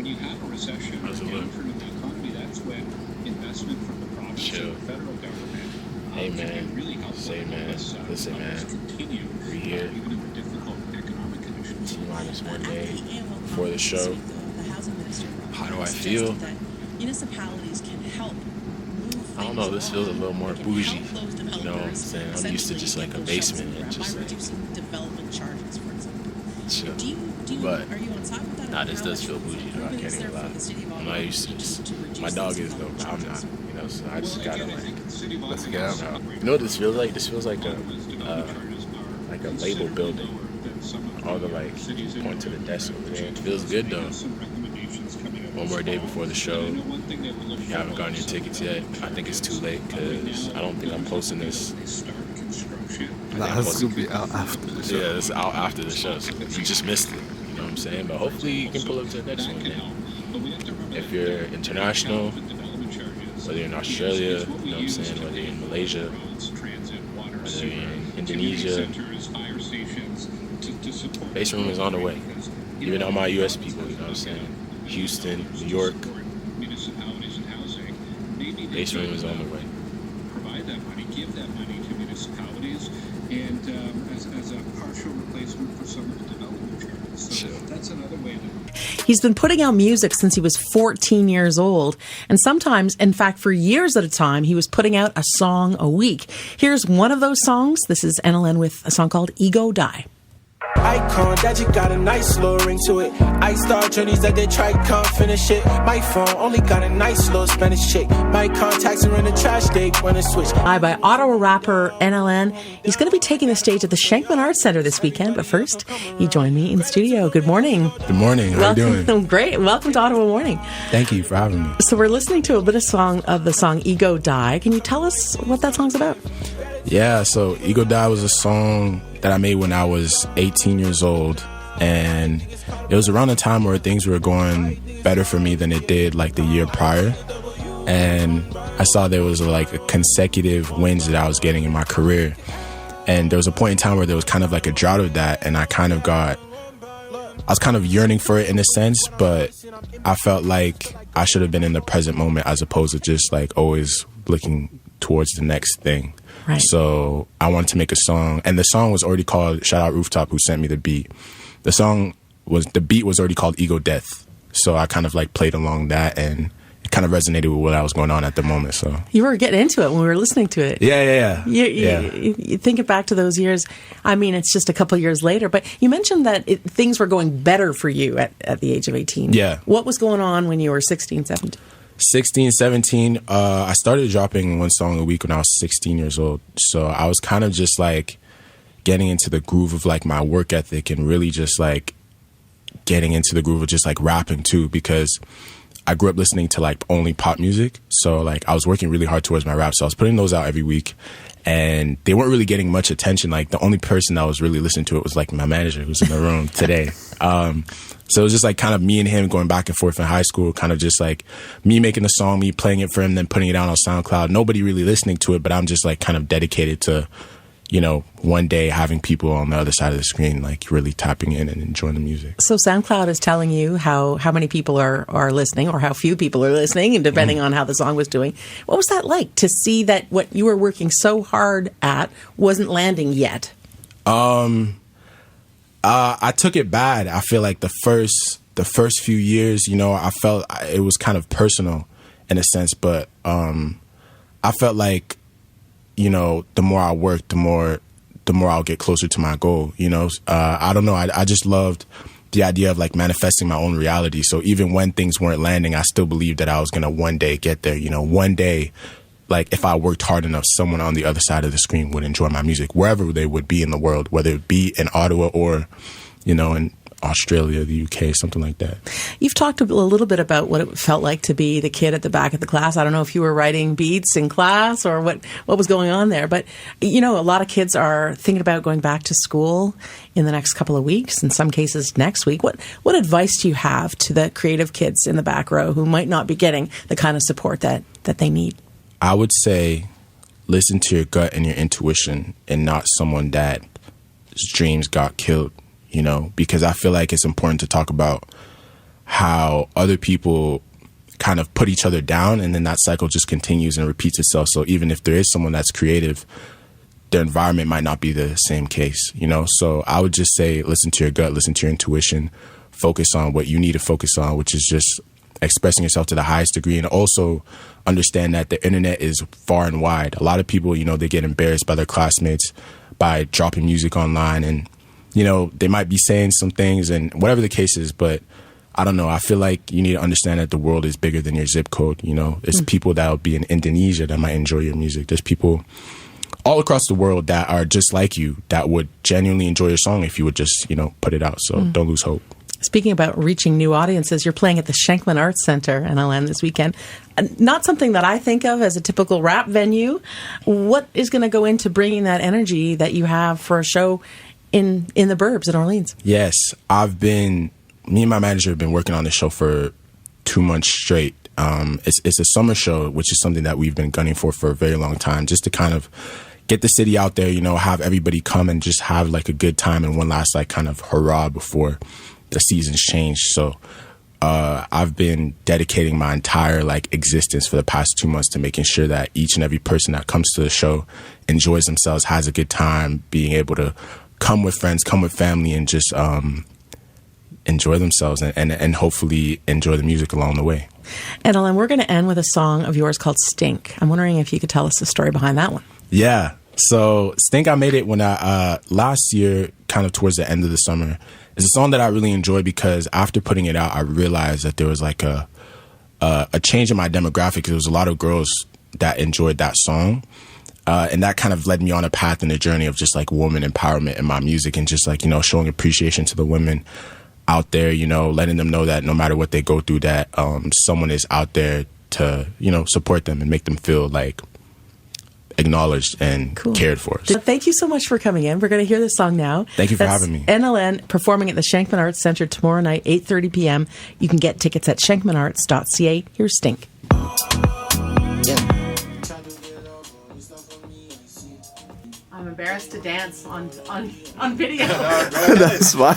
when you have a recession, a downturn in the economy, that's when investment from the province and the federal government can really help Listen, man. continue We here. even in the difficult economic conditions. T-minus 1 day before the show. How do I feel? Municipalities can help. I don't know, this feels a little more bougie. You know what I'm saying? I'm used to just like a basement and just like development charges, for example. chill. But are you on top of that? Nah, this does feel bougie though, I can't even lie. I'm not used to just, my dog is though, but I'm not, you know, so I just gotta like, let's get out now. You know what this feels like? This feels like a label building. All the like point to the desk over there. It feels good though. One more day before the show. If you haven't gotten your tickets yet, I think it's too late because I don't think I'm posting this. This will be out after the show. Yeah, it's out after the show, so you just missed it. You know what I'm saying? But hopefully you can pull up to the next one. And if you're international, whether you're in Australia, you know what I'm saying, whether you're in Malaysia, whether you're in Indonesia, Bass Room is on the way. Even all my US people, you know what I'm saying? Houston, New York, Bass Room is on the way. Provide that money, give that money to municipalities, and as a partial replacement for some of the development charges. So that's another way to. He's been putting out music since he was 14 years old. And sometimes, in fact, for years at a time, he was putting out a song a week. Here's one of those songs. This is NLN with a song called Ego Die. Icon that you got a nice little ring to it. I star journeys that they try can't finish it. My phone only got a nice little Spanish chick. My contacts are in the trash, they wanna switch. Hi, by Ottawa rapper NLN. He's going to be taking the stage at the Shankman Arts Centre this weekend, but first, he joined me in studio. Good morning. Good morning. How you doing? Great. Welcome to Ottawa Morning. Thank you for having me. So we're listening to a bit of the song Ego Die. Can you tell us what that song's about? Yeah, so Ego Die was a song that I made when I was 18 years old, and it was around a time where things were going better for me than it did like the year prior, and I saw there was like a consecutive wins that I was getting in my career, and there was a point in time where there was kind of like a drought of that, and I was kind of yearning for it in a sense, but I felt like I should have been in the present moment as opposed to just like always looking towards the next thing. Right. So I wanted to make a song, and the song was already called, shout out Rooftop who sent me the beat. The beat was already called Ego Death. So I kind of like played along that, and it kind of resonated with what I was going on at the moment. So you were getting into it when we were listening to it. Yeah. You think it back to those years. I mean, it's just a couple of years later, but you mentioned that things were going better for you at the age of 18. Yeah. What was going on when you were 16, 17? 16, 17, I started dropping one song a week when I was 16 years old. So I was kind of just like getting into the groove of like my work ethic and really just like getting into the groove of just like rapping too, because I grew up listening to like only pop music. So like I was working really hard towards my rap. So I was putting those out every week, and they weren't really getting much attention. Like the only person that was really listening to it was like my manager who's in the room today. So it was just like kind of me and him going back and forth in high school, kind of just like me making a song, me playing it for him, then putting it out on SoundCloud. Nobody really listening to it, but I'm just like kind of dedicated to, you know, one day having people on the other side of the screen, like really tapping in and enjoying the music. So SoundCloud is telling you how many people are listening or how few people are listening, and depending on how the song was doing. What was that like to see that what you were working so hard at wasn't landing yet? I took it bad. I feel like the first few years, you know, I felt it was kind of personal in a sense, but I felt like, you know, the more I worked, the more I'll get closer to my goal. You know, I don't know. I just loved the idea of like manifesting my own reality. So even when things weren't landing, I still believed that I was gonna one day get there. You know, one day, like if I worked hard enough, someone on the other side of the screen would enjoy my music wherever they would be in the world, whether it be in Ottawa or, you know, in Australia, the UK, something like that. You've talked a little bit about what it felt like to be the kid at the back of the class. I don't know if you were writing beats in class or what was going on there, but you know, a lot of kids are thinking about going back to school in the next couple of weeks, in some cases next week. What advice do you have to the creative kids in the back row who might not be getting the kind of support that they need? I would say listen to your gut and your intuition, and not someone that dreams got killed, you know, because I feel like it's important to talk about how other people kind of put each other down, and then that cycle just continues and repeats itself. So even if there is someone that's creative, their environment might not be the same case, you know? So I would just say, listen to your gut, listen to your intuition, focus on what you need to focus on, which is just expressing yourself to the highest degree. And also understand that the internet is far and wide. A lot of people, you know, they get embarrassed by their classmates by dropping music online, and, you know, they might be saying some things and whatever the case is, but I don't know. I feel like you need to understand that the world is bigger than your zip code. You know, there's people that will be in Indonesia that might enjoy your music. There's people all across the world that are just like you, that would genuinely enjoy your song if you would just, you know, put it out. So don't lose hope. Speaking about reaching new audiences, you're playing at the Shenkman Arts Center, NLN, this weekend. Not something that I think of as a typical rap venue. What is going to go into bringing that energy that you have for a show in the burbs in Orleans? Yes, me and my manager have been working on this show for 2 months straight. It's a summer show, which is something that we've been gunning for a very long time, just to kind of get the city out there, you know, have everybody come and just have like a good time and one last like kind of hurrah before the seasons change. So I've been dedicating my entire like existence for the past 2 months to making sure that each and every person that comes to the show enjoys themselves, has a good time, being able to come with friends, come with family, and just enjoy themselves and hopefully enjoy the music along the way. And Alan, we're going to end with a song of yours called Stink. I'm wondering if you could tell us the story behind that one. Yeah. So Stink, I made it when last year, kind of towards the end of the summer. It's a song that I really enjoy because after putting it out, I realized that there was like a change in my demographic. There was a lot of girls that enjoyed that song. And that kind of led me on a path in the journey of just like woman empowerment in my music, and just like, you know, showing appreciation to the women out there, you know, letting them know that no matter what they go through, that someone is out there to, you know, support them and make them feel like acknowledged and cared for. Thank you so much for coming in. We're going to hear this song now. Thank you for having me. NLN performing at the Shenkman Arts Center tomorrow night, 8:30 p.m. You can get tickets at shenkmanarts.ca. Here's Stink. I'm embarrassed to dance on video. That's fine.